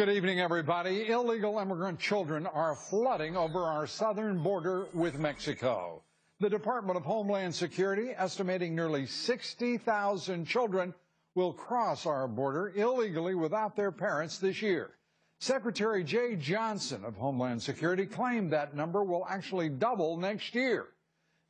Good evening, everybody. Illegal immigrant children are flooding over our southern border with Mexico. The Department of Homeland Security estimating nearly 60,000 children will cross our border illegally without their parents this year. Secretary Jay Johnson of Homeland Security claimed that number will actually double next year.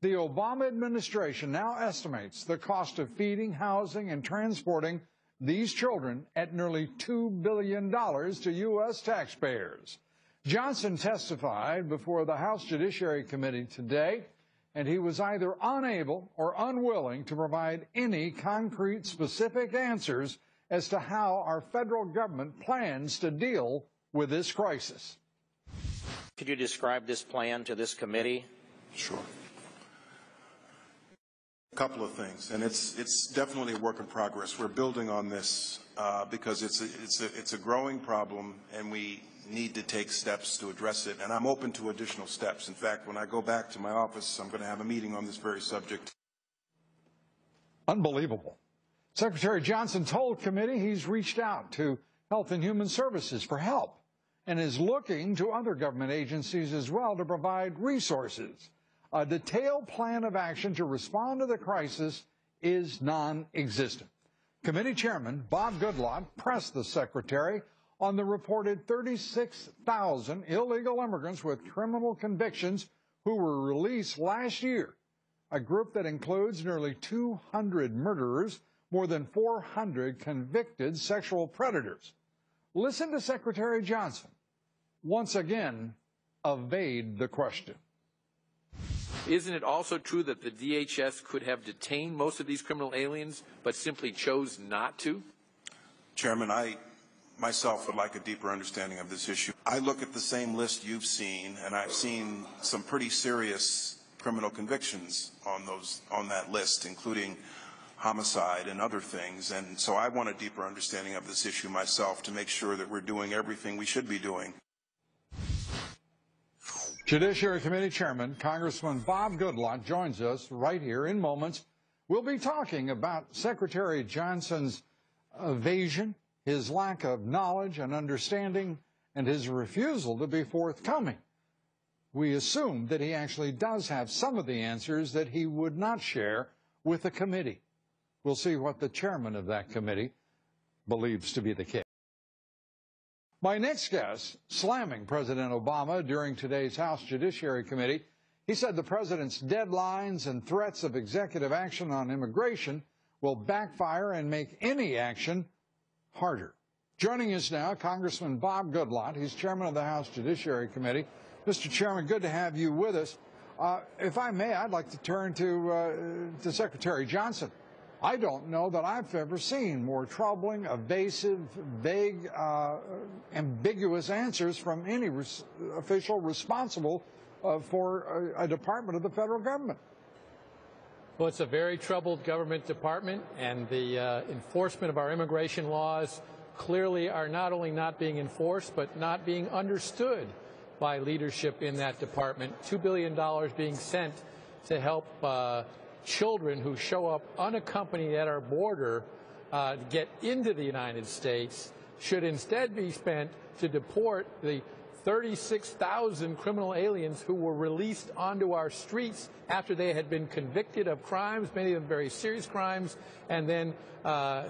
The Obama administration now estimates the cost of feeding, housing, and transporting these children at nearly $2 billion to U.S. taxpayers. Johnson testified before the House Judiciary Committee today, and he was either unable or unwilling to provide any concrete, specific answers as to how our federal government plans to deal with this crisis. Could you describe this plan to this committee? Sure. A couple of things, and it's definitely a work in progress. We're building on this because it's a growing problem, and we need to take steps to address it. And I'm open to additional steps. In fact, when I go back to my office, I'm going to have a meeting on this very subject. Unbelievable. Secretary Johnson told committee he's reached out to Health and Human Services for help and is looking to other government agencies as well to provide resources. A detailed plan of action to respond to the crisis is non-existent. Committee Chairman Bob Goodlatte pressed the Secretary on the reported 36,000 illegal immigrants with criminal convictions who were released last year, a group that includes nearly 200 murderers, more than 400 convicted sexual predators. Listen to Secretary Johnson once again evade the question. Isn't it also true that the DHS could have detained most of these criminal aliens but simply chose not to? Chairman, I myself would like a deeper understanding of this issue. I look at the same list you've seen, and I've seen some pretty serious criminal convictions on that list, including homicide and other things. And so I want a deeper understanding of this issue myself to make sure that we're doing everything we should be doing. Judiciary Committee Chairman Congressman Bob Goodlatte joins us right here in moments. We'll be talking about Secretary Johnson's evasion, his lack of knowledge and understanding, and his refusal to be forthcoming. We assume that he actually does have some of the answers that he would not share with the committee. We'll see what the chairman of that committee believes to be the case. My next guest, slamming President Obama during today's House Judiciary Committee, he said the president's deadlines and threats of executive action on immigration will backfire and make any action harder. Joining us now, Congressman Bob Goodlatte. He's chairman of the House Judiciary Committee. Mr. Chairman, good to have you with us. If I may, I'd like to turn to Secretary Johnson. I don't know that I've ever seen more troubling, evasive, vague, ambiguous answers from any official responsible for a department of the federal government. Well, it's a very troubled government department, and the enforcement of our immigration laws clearly are not only not being enforced, but not being understood by leadership in that department. $2 billion being sent to help children who show up unaccompanied at our border get into the United States should instead be spent to deport the 36,000 criminal aliens who were released onto our streets after they had been convicted of crimes, many of them very serious crimes, and then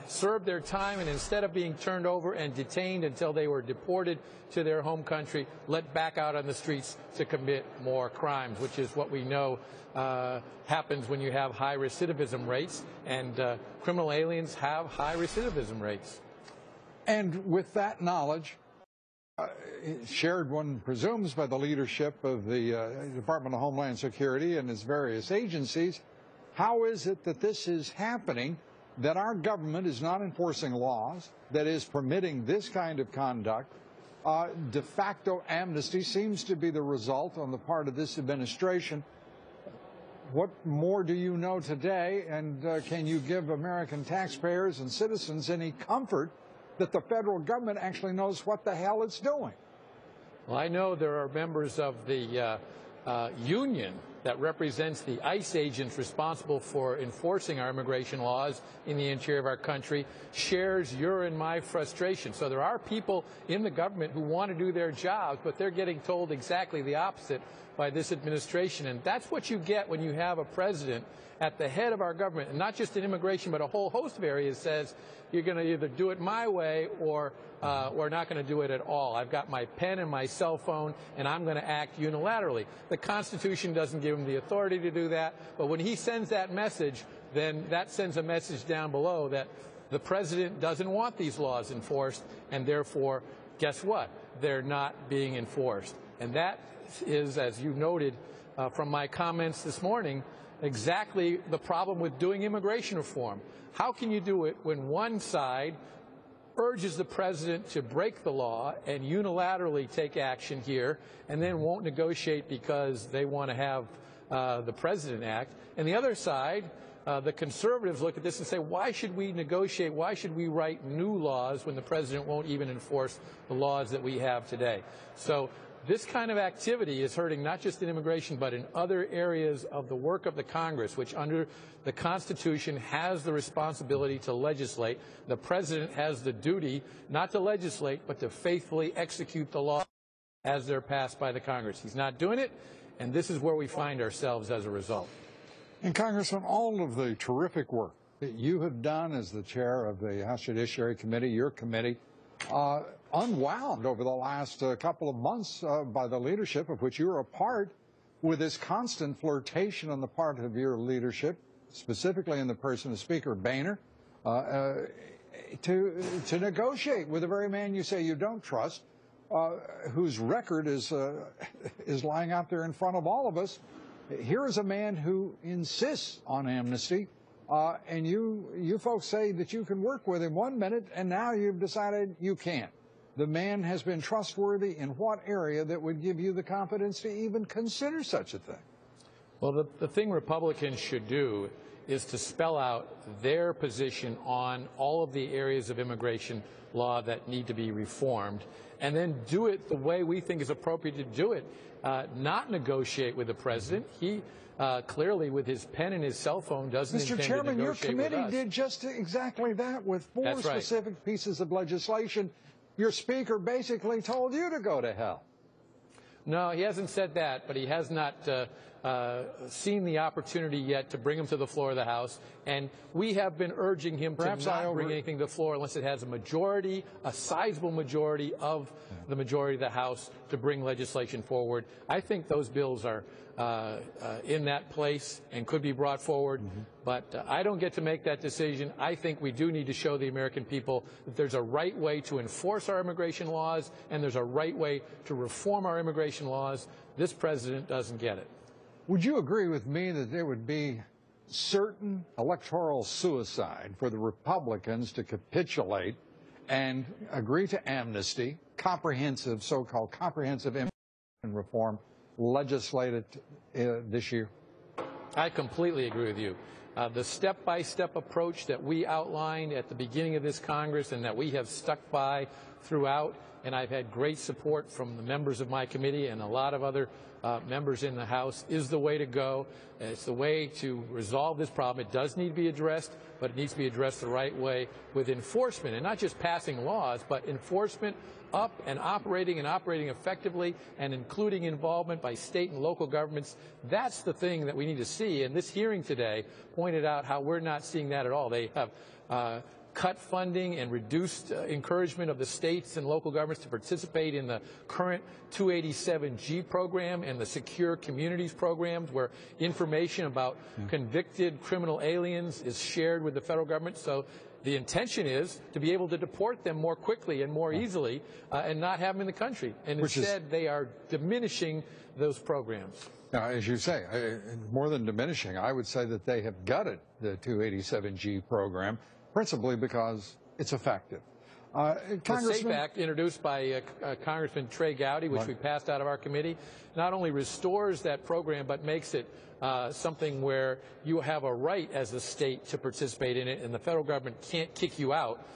served their time, and instead of being turned over and detained until they were deported to their home country, let back out on the streets to commit more crimes, which is what we know happens when you have high recidivism rates, and criminal aliens have high recidivism rates. And with that knowledge, shared, one presumes, by the leadership of the Department of Homeland Security and its various agencies, how is it that this is happening, that our government is not enforcing laws, that is permitting this kind of conduct? De facto amnesty seems to be the result on the part of this administration. What more do you know today, and can you give American taxpayers and citizens any comfort that the federal government actually knows what the hell it's doing? Well, I know there are members of the union that represents the ICE agents responsible for enforcing our immigration laws in the interior of our country, shares your and my frustration. So there are people in the government who want to do their jobs, but they're getting told exactly the opposite by this administration. And that's what you get when you have a president at the head of our government, and not just in immigration, but a whole host of areas, says you're going to either do it my way or we're not going to do it at all. I've got my pen and my cell phone, and I'm going to act unilaterally. The Constitution doesn't give him the authority to do that, but when he sends that message, then that sends a message down below that the president doesn't want these laws enforced, and therefore, guess what? They're not being enforced. And that is, as you noted from my comments this morning, exactly the problem with doing immigration reform. How can you do it when one side urges the president to break the law and unilaterally take action here, and then won't negotiate because they want to have the president act, and the other side, the conservatives, look at this and say, why should we negotiate, why should we write new laws when the president won't even enforce the laws that we have today? So this kind of activity is hurting not just in immigration, but in other areas of the work of the Congress, which under the Constitution has the responsibility to legislate. The president has the duty not to legislate, but to faithfully execute the law as they're passed by the Congress. He's not doing it, and this is where we find ourselves as a result. And Congressman, all of the terrific work that you have done as the chair of the House Judiciary Committee, your committee, unwound over the last couple of months by the leadership of which you're a part, with this constant flirtation on the part of your leadership, specifically in the person of Speaker Boehner, to negotiate with the very man you say you don't trust, whose record is lying out there in front of all of us. Here is a man who insists on amnesty, and you folks say that you can work with him one minute, and now you've decided you can't. The man has been trustworthy in what area that would give you the confidence to even consider such a thing? Well, the thing Republicans should do is to spell out their position on all of the areas of immigration law that need to be reformed, and then do it the way we think is appropriate to do it, not negotiate with the president. He clearly, with his pen and his cell phone, doesn't Mr. intend Chairman, to negotiate your committee with us. did just exactly that with four That's right. specific pieces of legislation. Your speaker basically told you to go to hell. No, he hasn't said that, but he has not seen the opportunity yet to bring him to the floor of the House. And we have been urging him to not bring anything to the floor unless it has a majority, a sizable majority of the majority of the House to bring legislation forward. I think those bills are in that place and could be brought forward, but I don't get to make that decision. I think we do need to show the American people that there's a right way to enforce our immigration laws and there's a right way to reform our immigration laws. This president doesn't get it. Would you agree with me that there would be certain electoral suicide for the Republicans to capitulate and agree to amnesty, comprehensive, so-called comprehensive immigration reform, legislated this year? I completely agree with you. The step-by-step approach that we outlined at the beginning of this Congress and that we have stuck by throughout, and I've had great support from the members of my committee and a lot of other members in the House, is the way to go. It's the way to resolve this problem. It does need to be addressed, but it needs to be addressed the right way with enforcement, and not just passing laws, but enforcement up and operating effectively, and including involvement by state and local governments. That's the thing that we need to see, and this hearing today pointed out how we're not seeing that at all. They have cut funding and reduced encouragement of the states and local governments to participate in the current 287G program and the Secure Communities programs, where information about convicted criminal aliens is shared with the federal government. So the intention is to be able to deport them more quickly and more easily and not have them in the country. And instead, they are diminishing those programs. Now, as you say, more than diminishing, I would say that they have gutted the 287G program, principally because it's effective. The SAFE Act, introduced by Congressman Trey Gowdy, which we passed out of our committee, not only restores that program, but makes it something where you have a right as a state to participate in it, and the federal government can't kick you out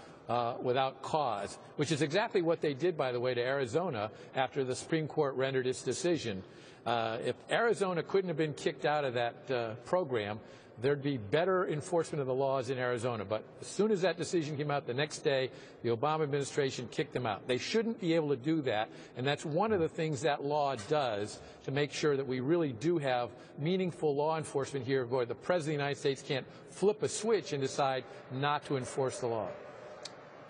without cause, which is exactly what they did, by the way, to Arizona after the Supreme Court rendered its decision. If Arizona couldn't have been kicked out of that program, there'd be better enforcement of the laws in Arizona. But as soon as that decision came out, the next day, the Obama administration kicked them out. They shouldn't be able to do that, and that's one of the things that law does to make sure that we really do have meaningful law enforcement here, where the President of the United States can't flip a switch and decide not to enforce the law.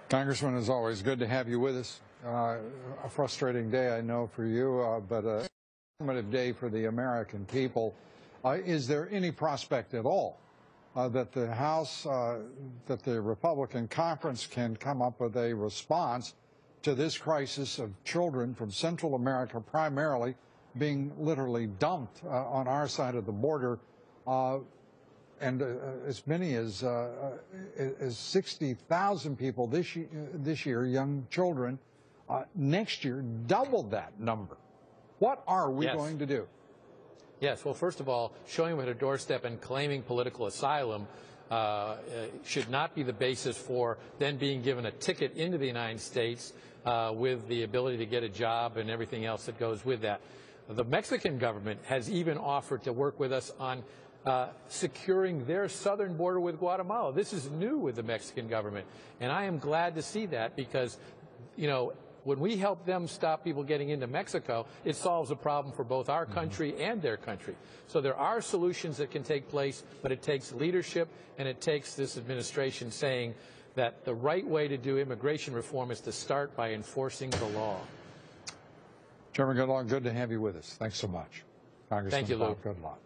Congressman, as always, good to have you with us. A frustrating day, I know, for you, but a informative day for the American people. Is there any prospect at all that the House, that the Republican conference can come up with a response to this crisis of children from Central America primarily being literally dumped on our side of the border, and as many as 60,000 people this year, young children, next year, double that number? What are we going to do? Yes, well, first of all, showing them at a doorstep and claiming political asylum should not be the basis for then being given a ticket into the United States with the ability to get a job and everything else that goes with that. The Mexican government has even offered to work with us on securing their southern border with Guatemala. This is new with the Mexican government, and I am glad to see that because, you know, when we help them stop people getting into Mexico, it solves a problem for both our country and their country. So there are solutions that can take place, but it takes leadership, and it takes this administration saying that the right way to do immigration reform is to start by enforcing the law. Chairman Goodlatte, good to have you with us. Thanks so much. Congressman Thank you, Lou. Goodlatte.